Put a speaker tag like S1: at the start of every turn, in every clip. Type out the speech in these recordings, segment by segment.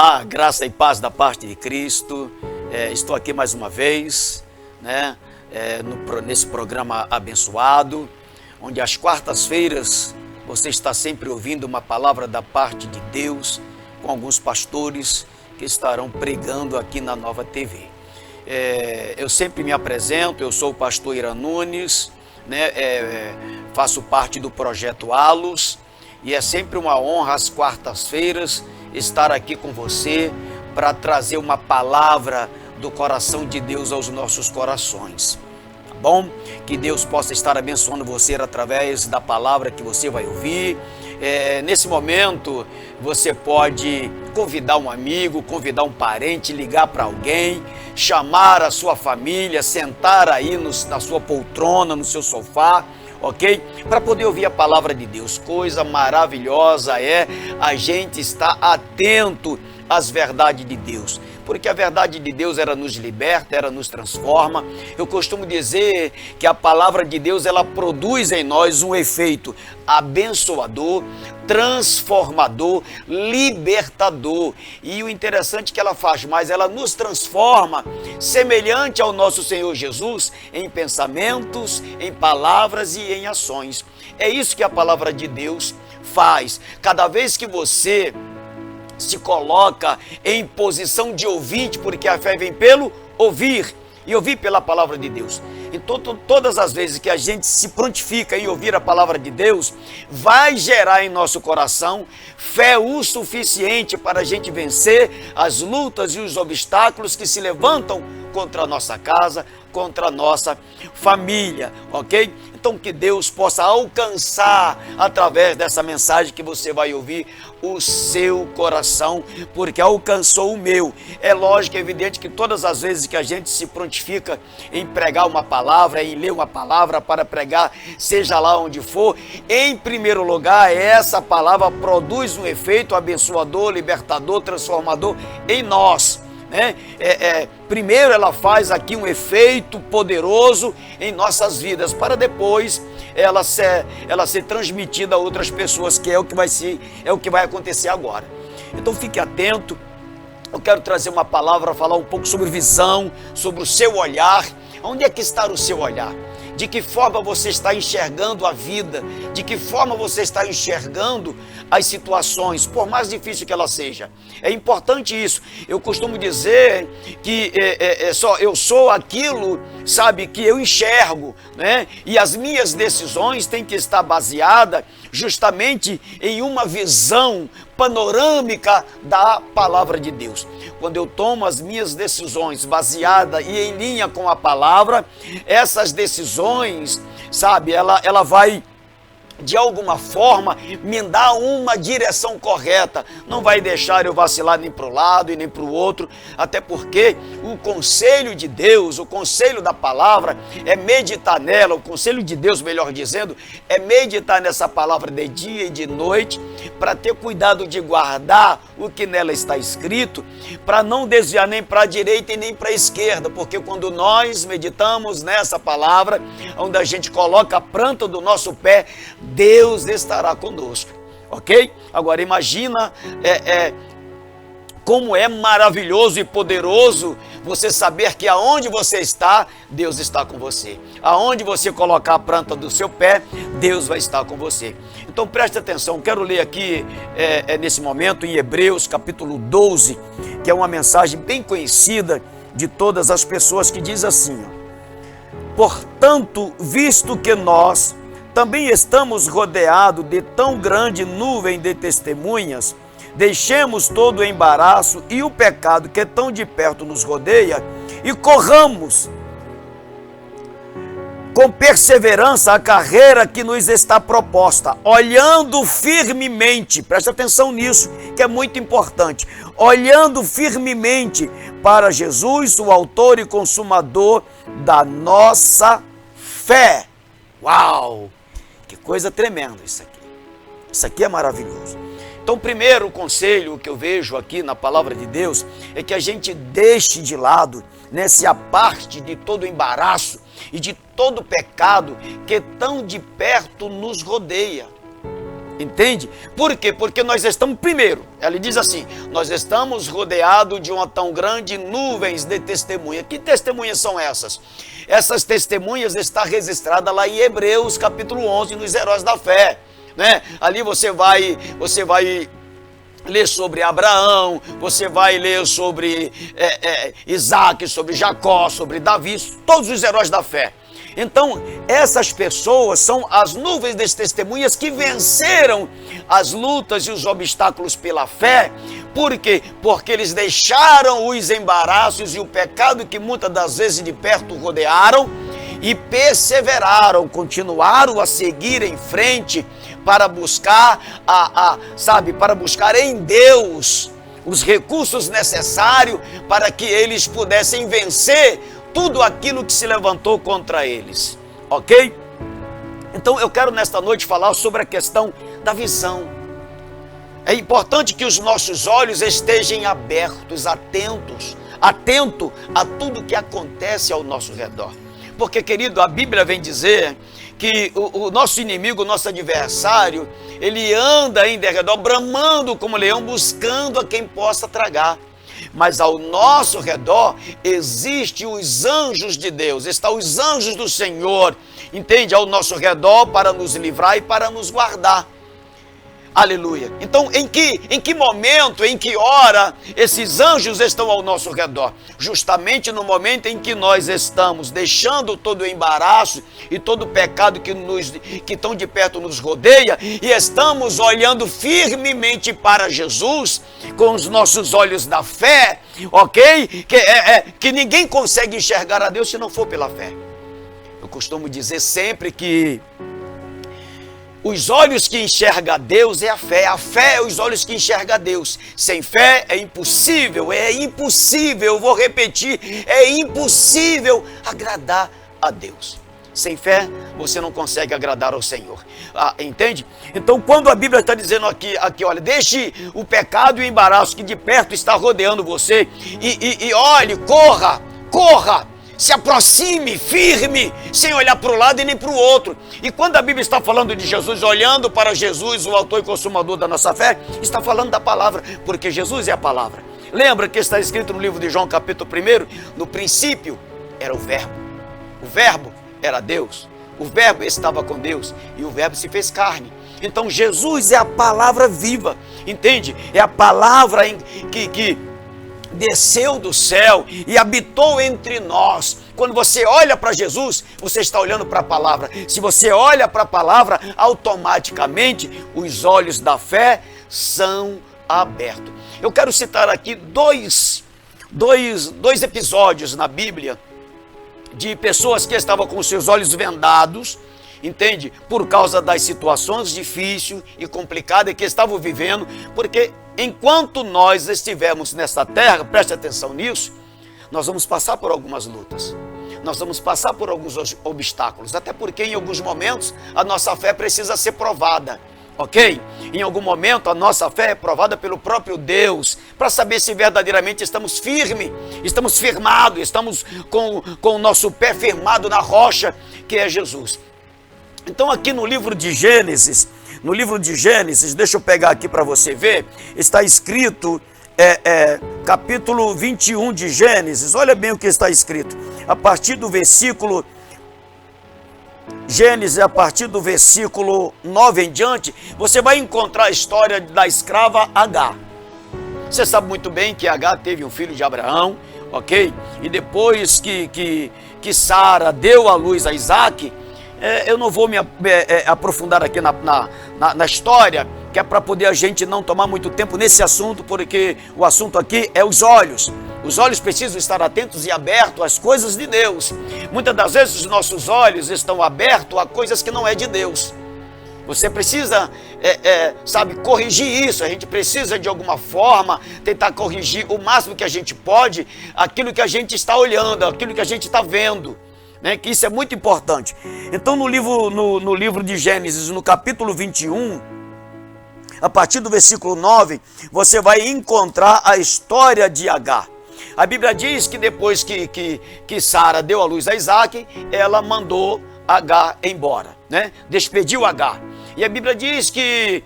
S1: Olá, graça e paz da parte de Cristo. Estou aqui mais uma vez, né, nesse programa abençoado, onde às quartas-feiras você está sempre ouvindo uma palavra da parte de Deus com alguns pastores que estarão pregando aqui na Nova TV. Eu sempre me apresento, eu sou o pastor Ira Nunes, né, faço parte do projeto Alos e é sempre uma honra às quartas-feiras estar aqui com você para trazer uma palavra do coração de Deus aos nossos corações, tá bom? Que Deus possa estar abençoando você através da palavra que você vai ouvir. Nesse momento você pode convidar um amigo, convidar um parente, ligar para alguém, chamar a sua família, sentar aí na sua poltrona, no seu sofá, ok? Para poder ouvir a palavra de Deus. Coisa maravilhosa é a gente estar atento às verdades de Deus, porque a verdade de Deus, ela nos liberta, ela nos transforma. Eu costumo dizer que a palavra de Deus, ela produz em nós um efeito abençoador, transformador, libertador. E o interessante é que ela faz mais, ela nos transforma semelhante ao nosso Senhor Jesus em pensamentos, em palavras e em ações. É isso que a palavra de Deus faz. Cada vez que você se coloca em posição de ouvinte, porque a fé vem pelo ouvir, e ouvir pela palavra de Deus. Então, todas as vezes que a gente se prontifica em ouvir a palavra de Deus, vai gerar em nosso coração fé o suficiente para a gente vencer as lutas e os obstáculos que se levantam contra a nossa casa, contra a nossa família, ok? Então que Deus possa alcançar através dessa mensagem que você vai ouvir o seu coração, porque alcançou o meu. É lógico, é evidente que todas as vezes que a gente se prontifica em pregar uma palavra, em ler uma palavra para pregar, seja lá onde for, em primeiro lugar, essa palavra produz um efeito abençoador, libertador, transformador em nós, né? Primeiro ela faz aqui um efeito poderoso em nossas vidas, para depois ela ser transmitida a outras pessoas, que é o que vai acontecer agora. Então fique atento. Eu quero trazer uma palavra, falar um pouco sobre visão, sobre o seu olhar. Onde é que está o seu olhar? De que forma você está enxergando a vida? De que forma você está enxergando as situações, por mais difícil que ela seja? É importante isso. Eu costumo dizer que eu sou aquilo, sabe, que eu enxergo, né? E as minhas decisões têm que estar baseadas justamente em uma visão panorâmica da palavra de Deus. Quando eu tomo as minhas decisões baseadas e em linha com a palavra, essas decisões, sabe, ela vai de alguma forma me dar uma direção correta, não vai deixar eu vacilar nem para o lado e nem para o outro, até porque o conselho de Deus, o conselho da palavra é meditar nela, o conselho de Deus, melhor dizendo, é meditar nessa palavra de dia e de noite, para ter cuidado de guardar o que nela está escrito, para não desviar nem para a direita e nem para a esquerda, porque quando nós meditamos nessa palavra, onde a gente coloca a planta do nosso pé, Deus estará conosco, ok? Agora imagina como é maravilhoso e poderoso você saber que aonde você está, Deus está com você. Aonde você colocar a planta do seu pé, Deus vai estar com você. Então preste atenção, quero ler aqui nesse momento em Hebreus capítulo 12, que é uma mensagem bem conhecida de todas as pessoas, que diz assim: portanto, visto que nós também estamos rodeados de tão grande nuvem de testemunhas, deixemos todo o embaraço e o pecado que tão de perto nos rodeia e corramos com perseverança a carreira que nos está proposta, olhando firmemente, presta atenção nisso, que é muito importante, olhando firmemente para Jesus, o autor e consumador da nossa fé. Uau! Que coisa tremenda isso aqui. Isso aqui é maravilhoso. Então, primeiro o conselho que eu vejo aqui na palavra de Deus é que a gente deixe de lado, né, se aparte de todo o embaraço e de todo o pecado que tão de perto nos rodeia. Entende? Por quê? Porque nós estamos, primeiro, ele diz assim, nós estamos rodeados de uma tão grande nuvens de testemunhas. Que testemunhas são essas? Essas testemunhas estão registradas lá em Hebreus capítulo 11, nos heróis da fé, né? Ali você vai ler sobre Abraão, você vai ler sobre Isaac, sobre Jacó, sobre Davi, todos os heróis da fé. Então, essas pessoas são as nuvens das testemunhas que venceram as lutas e os obstáculos pela fé. Por quê? Porque eles deixaram os embaraços e o pecado que muitas das vezes de perto rodearam e perseveraram, continuaram a seguir em frente para buscar para buscar em Deus os recursos necessários para que eles pudessem vencer tudo aquilo que se levantou contra eles, ok? Então eu quero nesta noite falar sobre a questão da visão. É importante que os nossos olhos estejam abertos, atentos a tudo que acontece ao nosso redor. Porque, querido, a Bíblia vem dizer que o nosso inimigo, o nosso adversário, ele anda em derredor, bramando como leão, buscando a quem possa tragar. Mas ao nosso redor existem os anjos de Deus, estão os anjos do Senhor, entende? Ao nosso redor para nos livrar e para nos guardar. Aleluia. Então, em que momento, em que hora esses anjos estão ao nosso redor? Justamente no momento em que nós estamos deixando todo o embaraço e todo o pecado que tão de perto nos rodeia e estamos olhando firmemente para Jesus com os nossos olhos da fé, ok? Que ninguém consegue enxergar a Deus se não for pela fé. Eu costumo dizer sempre que os olhos que enxergam a Deus é a fé é os olhos que enxergam a Deus. Sem fé é impossível, eu vou repetir, é impossível agradar a Deus. Sem fé, você não consegue agradar ao Senhor, entende? Então, quando a Bíblia está dizendo aqui, olha, deixe o pecado e o embaraço que de perto está rodeando você e olhe, corra, se aproxime, firme, sem olhar para o lado e nem para o outro. E quando a Bíblia está falando de Jesus, olhando para Jesus, o autor e consumador da nossa fé, está falando da palavra, porque Jesus é a palavra. Lembra que está escrito no livro de João, capítulo 1, no princípio era o Verbo era Deus, o Verbo estava com Deus e o Verbo se fez carne. Então Jesus é a palavra viva, entende? É a palavra que desceu do céu e habitou entre nós. Quando você olha para Jesus, você está olhando para a palavra. Se você olha para a palavra, automaticamente os olhos da fé são abertos. Eu quero citar aqui dois episódios na Bíblia de pessoas que estavam com seus olhos vendados, entende? Por causa das situações difíceis e complicadas que estavam vivendo, porque enquanto nós estivermos nessa terra, preste atenção nisso, nós vamos passar por algumas lutas, nós vamos passar por alguns obstáculos, até porque em alguns momentos a nossa fé precisa ser provada, ok? Em algum momento a nossa fé é provada pelo próprio Deus, para saber se verdadeiramente estamos firmes, estamos firmados, estamos com o nosso pé firmado na rocha que é Jesus. Então aqui no livro de Gênesis, deixa eu pegar aqui para você ver, está escrito, capítulo 21 de Gênesis, olha bem o que está escrito, a partir do versículo 9 em diante, você vai encontrar a história da escrava Agar. Você sabe muito bem que Agar teve um filho de Abraão, ok? E depois que Sara deu à luz a Isaac, eu não vou me aprofundar aqui na história, que é para poder a gente não tomar muito tempo nesse assunto, porque o assunto aqui é os olhos. Os olhos precisam estar atentos e abertos às coisas de Deus. Muitas das vezes os nossos olhos estão abertos a coisas que não é de Deus. Você precisa, corrigir isso. A gente precisa de alguma forma tentar corrigir o máximo que a gente pode aquilo que a gente está olhando, aquilo que a gente está vendo. Que isso é muito importante. Então no livro de Gênesis, no capítulo 21, a partir do versículo 9, você vai encontrar a história de Agar. A Bíblia diz que depois que Sara deu à luz a Isaac, ela mandou Agar embora, despediu Agar. E a Bíblia diz que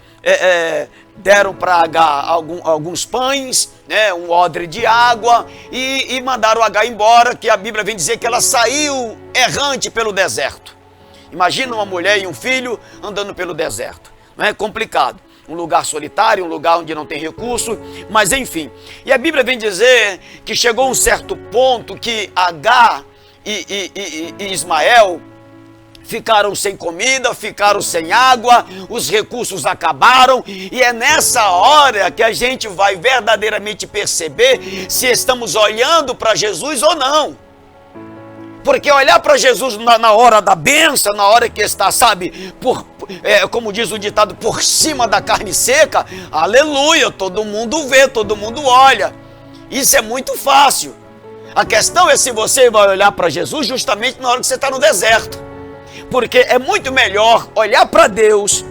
S1: deram para Agar alguns pães, né, um odre de água, e mandaram Agar embora, que a Bíblia vem dizer que ela saiu errante pelo deserto. Imagina uma mulher e um filho andando pelo deserto. Não é complicado. Um lugar solitário, um lugar onde não tem recurso, mas enfim. E a Bíblia vem dizer que chegou um certo ponto que Agar e Ismael ficaram sem comida, ficaram sem água, os recursos acabaram, e é nessa hora que a gente vai verdadeiramente perceber se estamos olhando para Jesus ou não. Porque olhar para Jesus na hora da bênção, na hora que está, sabe, como diz o ditado, por cima da carne seca, aleluia, todo mundo vê, todo mundo olha. Isso é muito fácil. A questão é se você vai olhar para Jesus justamente na hora que você está no deserto. Porque é muito melhor olhar para Deus,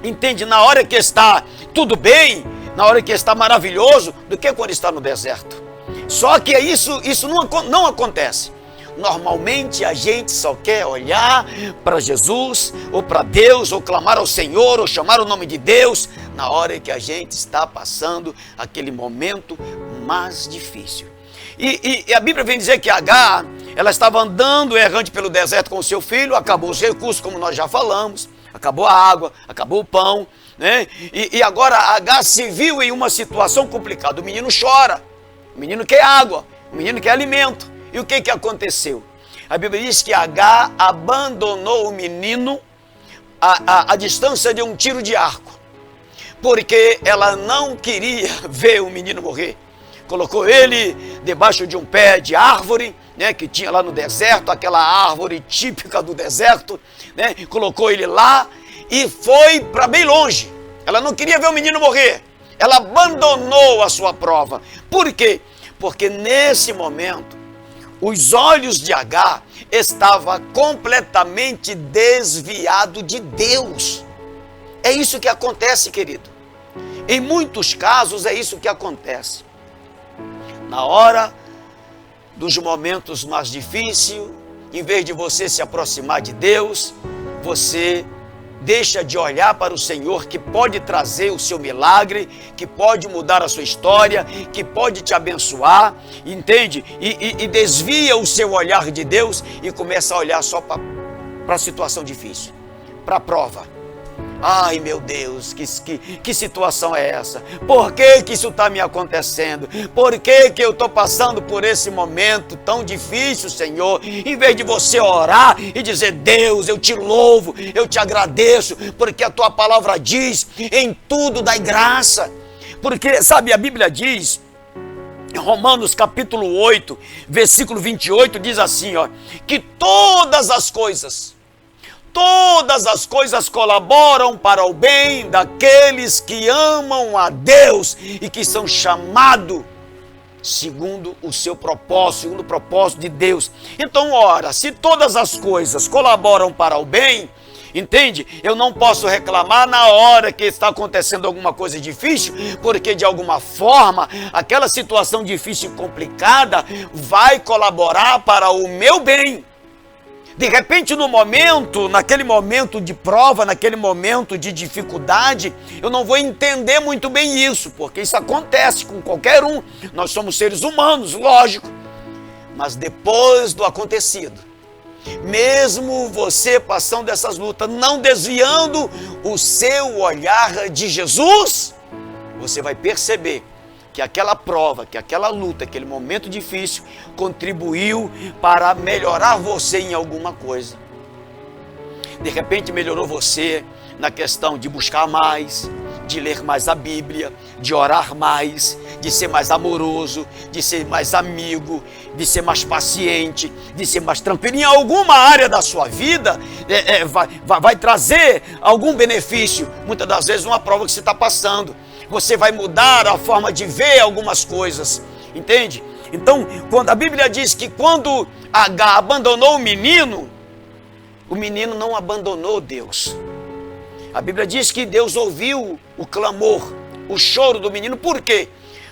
S1: entende, na hora que está tudo bem, na hora que está maravilhoso, do que quando está no deserto. Só que isso não acontece. Normalmente a gente só quer olhar para Jesus, ou para Deus, ou clamar ao Senhor, ou chamar o nome de Deus, na hora que a gente está passando aquele momento mais difícil. E a Bíblia vem dizer que Agar, ela estava andando errante pelo deserto com o seu filho, acabou os recursos, como nós já falamos, acabou a água, acabou o pão, né? E agora Agar se viu em uma situação complicada. O menino chora, o menino quer água, o menino quer alimento. E o que aconteceu? A Bíblia diz que Agar abandonou o menino à distância de um tiro de arco, porque ela não queria ver o menino morrer. Colocou ele debaixo de um pé de árvore, né, que tinha lá no deserto, aquela árvore típica do deserto, né, colocou ele lá e foi para bem longe. Ela não queria ver o menino morrer. Ela abandonou a sua prova. Por quê? Porque nesse momento, os olhos de Agar estavam completamente desviados de Deus. É isso que acontece, querido. Em muitos casos é isso que acontece. Na hora dos momentos mais difíceis, em vez de você se aproximar de Deus, você deixa de olhar para o Senhor, que pode trazer o seu milagre, que pode mudar a sua história, que pode te abençoar, entende? E desvia o seu olhar de Deus e começa a olhar só para a situação difícil, para a prova. Ai, meu Deus, que situação é essa? Por que isso está me acontecendo? Por que eu estou passando por esse momento tão difícil, Senhor? Em vez de você orar e dizer, Deus, eu te louvo, eu te agradeço, porque a tua palavra diz, em tudo dai graça. Porque, sabe, a Bíblia diz, em Romanos capítulo 8, versículo 28, diz assim, ó, que todas as coisas colaboram para o bem daqueles que amam a Deus e que são chamados segundo o seu propósito, segundo o propósito de Deus. Então, ora, se todas as coisas colaboram para o bem, entende? Eu não posso reclamar na hora que está acontecendo alguma coisa difícil, porque de alguma forma, aquela situação difícil e complicada vai colaborar para o meu bem. De repente, naquele momento de prova, naquele momento de dificuldade, eu não vou entender muito bem isso, porque isso acontece com qualquer um. Nós somos seres humanos, lógico. Mas depois do acontecido, mesmo você passando essas lutas, não desviando o seu olhar de Jesus, você vai perceber que aquela prova, que aquela luta, aquele momento difícil contribuiu para melhorar você em alguma coisa. De repente melhorou você na questão de buscar mais, de ler mais a Bíblia, de orar mais, de ser mais amoroso, de ser mais amigo, de ser mais paciente, de ser mais tranquilo. Em alguma área da sua vida vai trazer algum benefício. Muitas das vezes uma prova que você está passando. Você vai mudar a forma de ver algumas coisas, entende? Então, quando a Bíblia diz que quando Agar abandonou o menino não abandonou Deus. A Bíblia diz que Deus ouviu o clamor, o choro do menino. Por quê?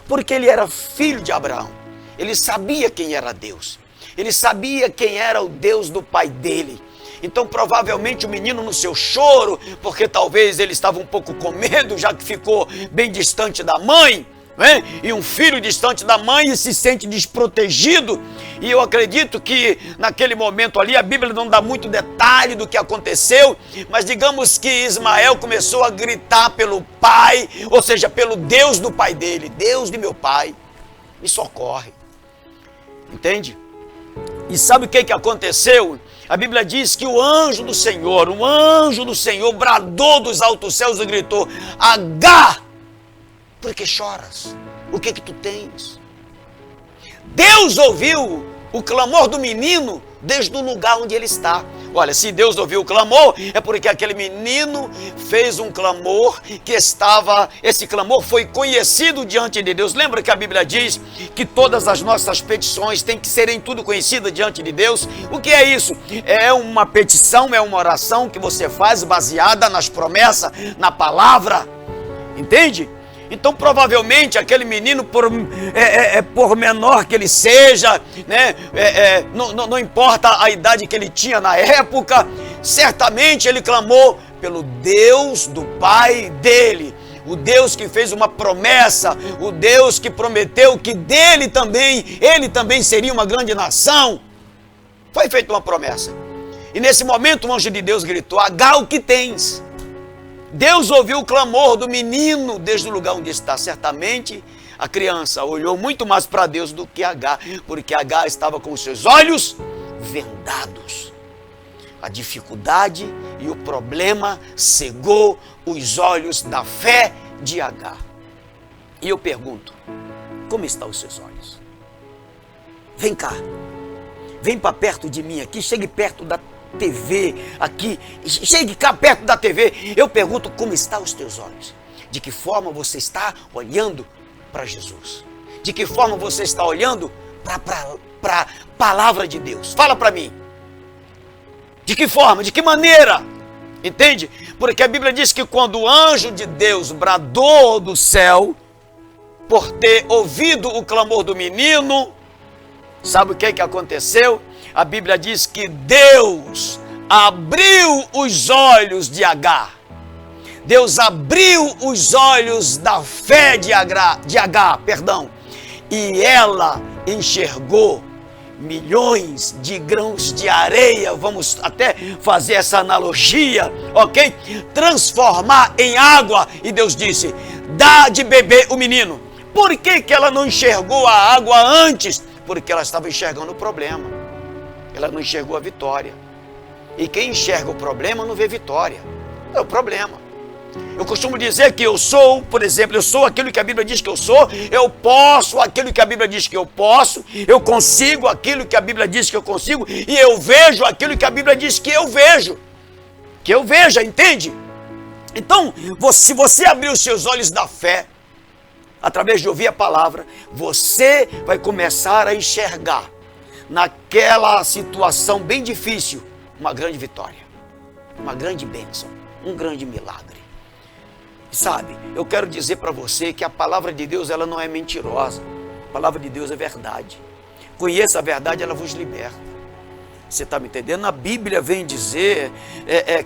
S1: Porque ele era filho de Abraão. Ele sabia quem era Deus. Ele sabia quem era o Deus do pai dele. Então provavelmente o menino no seu choro, porque talvez ele estava um pouco com medo, já que ficou bem distante da mãe, né? E um filho distante da mãe se sente desprotegido. E eu acredito que naquele momento ali, a Bíblia não dá muito detalhe do que aconteceu, mas digamos que Ismael começou a gritar pelo pai, ou seja, pelo Deus do pai dele: Deus de meu pai, me socorre. Entende? E sabe o que aconteceu? A Bíblia diz que o anjo do Senhor bradou dos altos céus e gritou: Agar, por que choras? O que tu tens? Deus ouviu o clamor do menino desde o lugar onde ele está. Olha, se Deus ouviu o clamor, é porque aquele menino fez um clamor esse clamor foi conhecido diante de Deus. Lembra que a Bíblia diz que todas as nossas petições têm que serem tudo conhecidas diante de Deus? O que é isso? É uma petição, é uma oração que você faz baseada nas promessas, na palavra. Entende? Então, provavelmente, aquele menino, por menor que ele seja, né, não importa a idade que ele tinha na época, certamente ele clamou pelo Deus do pai dele, o Deus que fez uma promessa, o Deus que prometeu que ele também seria uma grande nação. Foi feita uma promessa. E nesse momento o anjo de Deus gritou: Agar, o que tens? Deus ouviu o clamor do menino desde o lugar onde está. Certamente a criança olhou muito mais para Deus do que Agar, porque Agar estava com os seus olhos vendados. A dificuldade e o problema cegou os olhos da fé de Agar. E eu pergunto: como estão os seus olhos? Vem cá, vem para perto de mim aqui, chegue perto da TV aqui, chegue cá perto da TV. Eu pergunto: como estão os teus olhos? De que forma você está olhando para Jesus? De que forma você está olhando para a palavra de Deus? Fala para mim. De que forma? De que maneira? Entende? Porque a Bíblia diz que quando o anjo de Deus bradou do céu, por ter ouvido o clamor do menino, sabe o que aconteceu? A Bíblia diz que Deus abriu os olhos de Agar. Deus abriu os olhos da fé de Agar, e ela enxergou milhões de grãos de areia, vamos até fazer essa analogia, ok? Transformar em água. E Deus disse: dá de beber o menino. Por que ela não enxergou a água antes? Porque ela estava enxergando o problema. Ela não enxergou a vitória. E quem enxerga o problema não vê vitória. É o problema. Eu costumo dizer que eu sou, por exemplo, eu sou aquilo que a Bíblia diz que eu sou, eu posso aquilo que a Bíblia diz que eu posso, eu consigo aquilo que a Bíblia diz que eu consigo, e eu vejo aquilo que a Bíblia diz que eu vejo. Que eu veja, entende? Então, se você abrir os seus olhos da fé, através de ouvir a palavra, você vai começar a enxergar naquela situação bem difícil uma grande vitória, uma grande bênção, um grande milagre. Sabe, eu quero dizer para você que a palavra de Deus, ela não é mentirosa. A palavra de Deus é verdade. Conheça a verdade, ela vos liberta. Você está me entendendo? A Bíblia vem dizer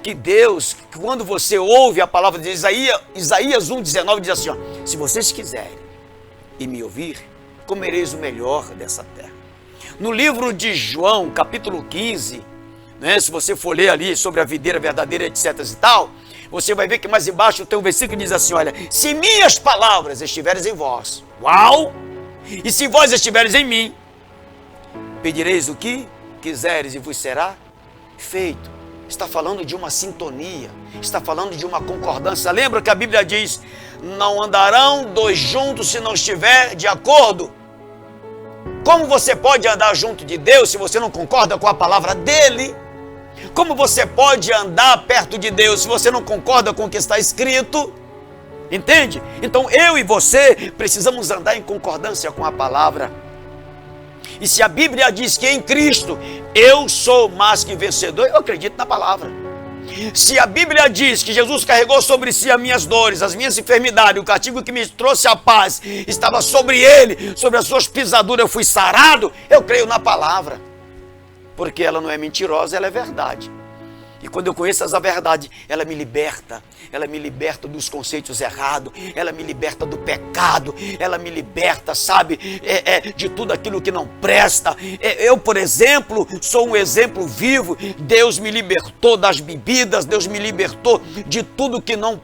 S1: que Deus, quando você ouve a palavra de Isaías 1,19 diz assim: ó, se vocês quiserem e me ouvir, comereis o melhor dessa terra. No livro de João, capítulo 15, né, se você for ler ali sobre a videira verdadeira, etc e tal, você vai ver que mais embaixo tem um versículo que diz assim: olha, se minhas palavras estiveres em vós, uau! E se vós estiveres em mim, pedireis o que quiseres e vos será feito. Está falando de uma sintonia, está falando de uma concordância. Lembra que a Bíblia diz: não andarão dois juntos se não estiver de acordo. Como você pode andar junto de Deus se você não concorda com a palavra dele? Como você pode andar perto de Deus se você não concorda com o que está escrito? Entende? Então eu e você precisamos andar em concordância com a palavra. E se a Bíblia diz que em Cristo eu sou mais que vencedor, eu acredito na palavra. Se a Bíblia diz que Jesus carregou sobre si as minhas dores, as minhas enfermidades, o castigo que me trouxe a paz estava sobre ele, sobre as suas pisaduras eu fui sarado, eu creio na palavra. Porque ela não é mentirosa, ela é verdade. E quando eu conheço essa verdade, ela me liberta dos conceitos errados, ela me liberta do pecado, ela me liberta, sabe, de tudo aquilo que não presta. Eu, por exemplo, sou um exemplo vivo. Deus me libertou das bebidas, Deus me libertou de tudo que não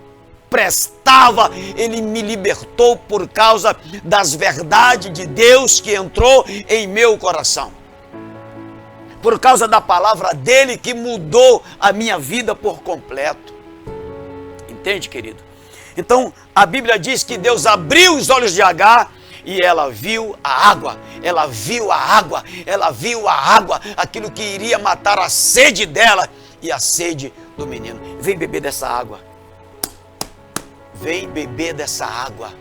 S1: prestava. Ele me libertou por causa das verdades de Deus que entrou em meu coração. Por causa da palavra dele que mudou a minha vida por completo. Entende, querido? Então, a Bíblia diz que Deus abriu os olhos de Agar e ela viu a água. Ela viu a água. Ela viu a água. Aquilo que iria matar a sede dela e a sede do menino. Vem beber dessa água. Vem beber dessa água.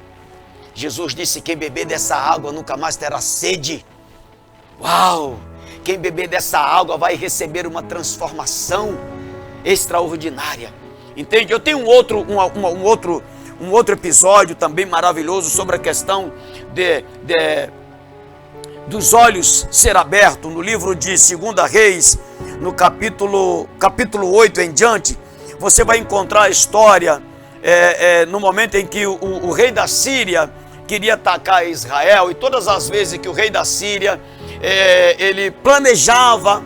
S1: Jesus disse: quem beber dessa água nunca mais terá sede. Uau! Quem beber dessa água vai receber uma transformação extraordinária. Entende? Eu tenho um outro episódio também maravilhoso sobre a questão dos olhos ser abertos. No livro de 2 Reis, no capítulo 8 em diante, você vai encontrar a história no momento em que o rei da Síria queria atacar Israel. E todas as vezes que o rei da Síria ele planejava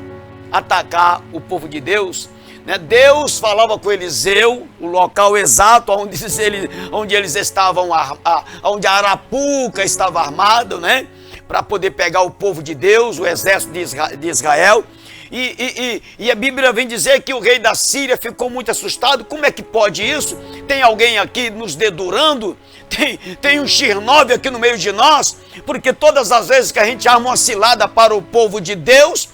S1: atacar o povo de Deus, né? Deus falava com Eliseu o local exato onde eles estavam, onde a arapuca estava armado, né? Para poder pegar o povo de Deus, o exército de Israel. E a Bíblia vem dizer que o rei da Síria ficou muito assustado. Como é que pode isso? Tem alguém aqui nos dedurando? Tem um Chernobyl aqui no meio de nós? Porque todas as vezes que a gente arma uma cilada para o povo de Deus,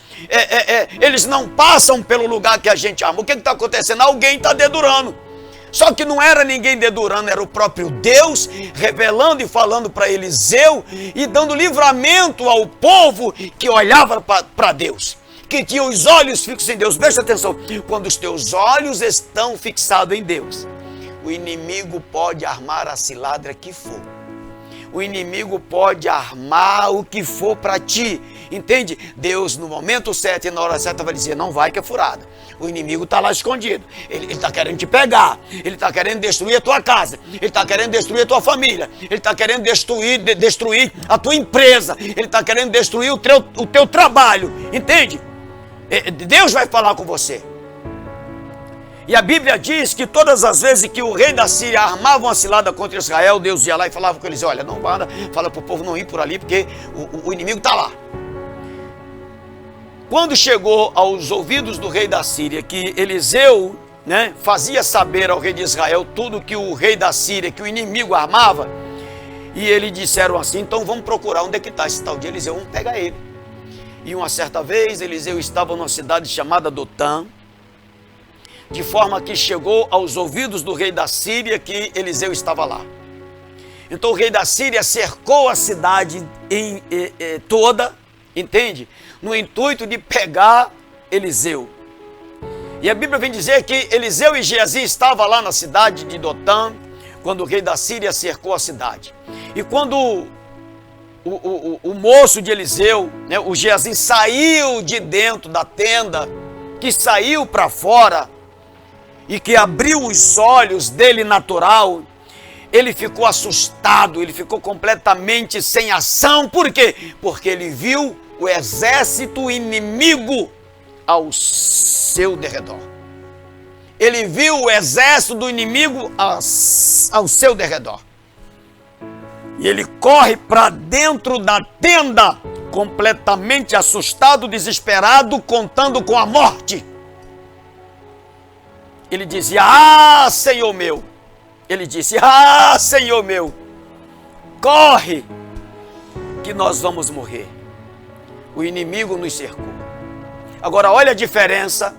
S1: eles não passam pelo lugar que a gente arma. O que está acontecendo? Alguém está dedurando. Só que não era ninguém dedurando, era o próprio Deus revelando e falando para Eliseu e dando livramento ao povo que olhava para Deus, que tinha os olhos fixos em Deus. Presta atenção, quando os teus olhos estão fixados em Deus, o inimigo pode armar a cilada que for. O inimigo pode armar o que for para ti, entende? Deus, no momento certo e na hora certa, vai dizer: não vai, que é furada. O inimigo está lá escondido, ele está querendo te pegar, ele está querendo destruir a tua casa, ele está querendo destruir a tua família, ele está querendo destruir a tua empresa, ele está querendo destruir o teu trabalho, entende? Deus vai falar com você. E a Bíblia diz que todas as vezes que o rei da Síria armava uma cilada contra Israel, Deus ia lá e falava com eles: olha, não manda, fala para o povo não ir por ali, porque o inimigo está lá. Quando chegou aos ouvidos do rei da Síria que Eliseu, né, fazia saber ao rei de Israel tudo que o rei da Síria, que o inimigo armava, e eles disseram assim: então vamos procurar onde é que está esse tal de Eliseu, vamos pegar ele. E uma certa vez Eliseu estava numa cidade chamada Dotã, de forma que chegou aos ouvidos do rei da Síria que Eliseu estava lá. Então o rei da Síria cercou a cidade toda, entende? No intuito de pegar Eliseu. E a Bíblia vem dizer que Eliseu e Geazi estavam lá na cidade de Dotã, quando o rei da Síria cercou a cidade. E quando o moço de Eliseu, né, o Geazi, saiu de dentro da tenda, que saiu para fora, e que abriu os olhos dele natural, ele ficou assustado, ele ficou completamente sem ação. Por quê? Porque ele viu o exército inimigo ao seu derredor. Ele viu o exército do inimigo ao seu derredor. E ele corre para dentro da tenda, completamente assustado, desesperado, contando com a morte. Ele dizia: ah, Senhor meu. Ele disse: ah, Senhor meu, corre, que nós vamos morrer. O inimigo nos cercou. Agora olha a diferença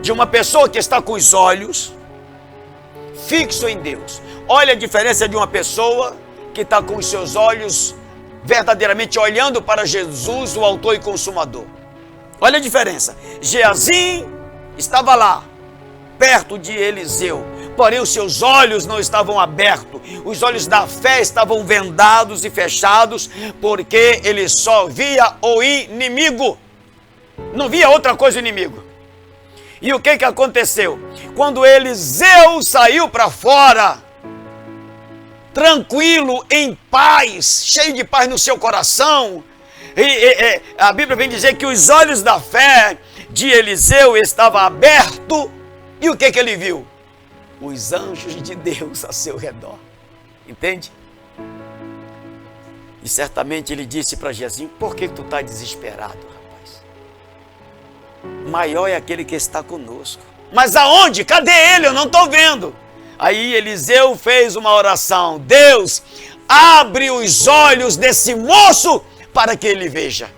S1: de uma pessoa que está com os olhos fixos em Deus. Olha a diferença de uma pessoa que está com os seus olhos verdadeiramente olhando para Jesus, o autor e consumador. Olha a diferença. Geazi estava lá, perto de Eliseu, porém os seus olhos não estavam abertos, os olhos da fé estavam vendados e fechados, porque ele só via o inimigo, não via outra coisa o inimigo. E o que aconteceu? Quando Eliseu saiu para fora, tranquilo, em paz, cheio de paz no seu coração, a Bíblia vem dizer que os olhos da fé de Eliseu estavam abertos. E o que ele viu? Os anjos de Deus a seu redor. Entende? E certamente ele disse para Geazi: por que tu está desesperado, rapaz? Maior é aquele que está conosco. Mas aonde? Cadê ele? Eu não estou vendo. Aí Eliseu fez uma oração: Deus, abre os olhos desse moço para que ele veja.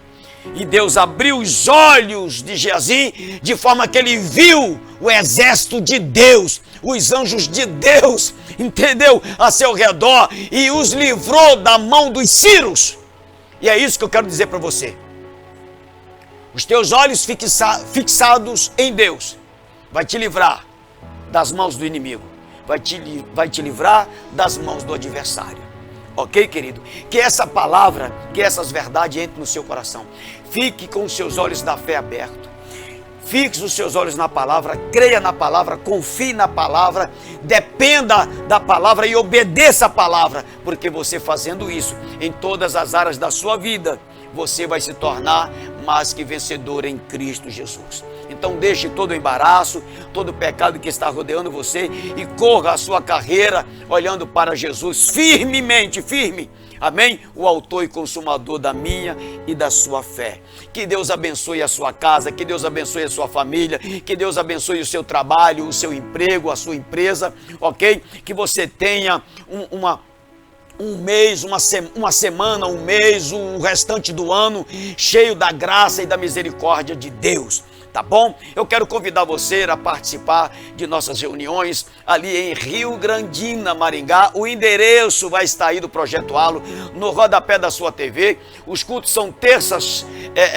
S1: E Deus abriu os olhos de Geazi de forma que ele viu o exército de Deus, os anjos de Deus, entendeu? A seu redor, e os livrou da mão dos sírios. E é isso que eu quero dizer para você. Os teus olhos fixados em Deus vai te livrar das mãos do inimigo, vai te livrar das mãos do adversário. Ok, querido? Que essa palavra, que essas verdades entrem no seu coração. Fique com os seus olhos da fé abertos. Fixe os seus olhos na palavra, creia na palavra, confie na palavra, dependa da palavra e obedeça a palavra. Porque você fazendo isso em todas as áreas da sua vida, você vai se tornar mais que vencedor em Cristo Jesus. Então deixe todo o embaraço, todo o pecado que está rodeando você e corra a sua carreira olhando para Jesus firmemente, firme. Amém? O autor e consumador da minha e da sua fé. Que Deus abençoe a sua casa, que Deus abençoe a sua família, que Deus abençoe o seu trabalho, o seu emprego, a sua empresa, ok? Que você tenha um mês, uma semana, um mês, o restante do ano cheio da graça e da misericórdia de Deus. Tá bom? Eu quero convidar você a participar de nossas reuniões ali em Rio Grandina, Maringá. O endereço vai estar aí do Projeto Halo, no rodapé da sua TV. Os cultos são terças,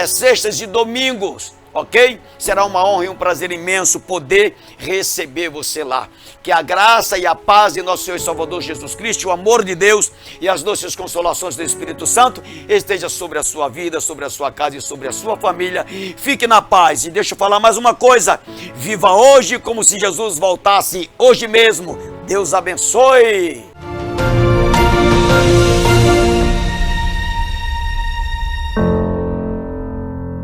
S1: sextas e domingos, ok? Será uma honra e um prazer imenso poder receber você lá. Que a graça e a paz de nosso Senhor e Salvador Jesus Cristo, o amor de Deus e as doces consolações do Espírito Santo esteja sobre a sua vida, sobre a sua casa e sobre a sua família. Fique na paz. E deixa eu falar mais uma coisa: viva hoje como se Jesus voltasse hoje mesmo. Deus abençoe.